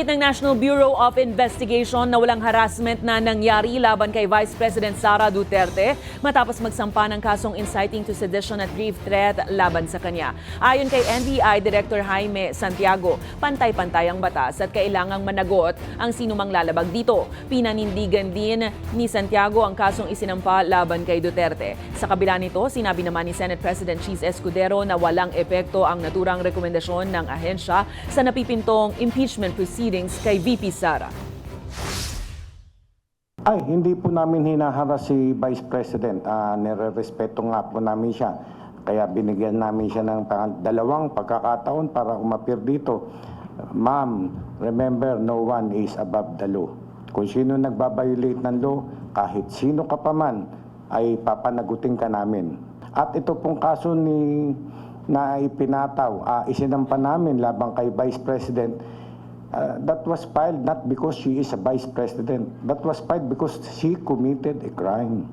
Binanggit ng National Bureau of Investigation na walang harassment na nangyari laban kay Vice President Sara Duterte matapos magsampa ng kasong inciting to sedition at grave threat laban sa kanya. Ayon kay NBI Director Jaime Santiago, pantay-pantay ang batas at kailangang managot ang sinumang lalabag dito. Pinanindigan din ni Santiago ang kasong isinampa laban kay Duterte. Sa kabila nito, sinabi naman ni Senate President Cheese Escudero na walang epekto ang naturang rekomendasyon ng ahensya sa napipintong impeachment proceedings kay VP Sara. Ay, hindi po namin hinaharas si Vice President. Nire-respeto nga po namin siya. Kaya binigyan namin siya ng dalawang pagkakataon para umapir dito. Ma'am, remember, no one is above the law. Kung sino nagbabiolate ng law, kahit sino ka pa man, ay papanagutin ka namin. At ito pong kaso na ipinataw, isinampa namin labang kay Vice President. That was filed not because she is a Vice President. That was filed because she committed a crime.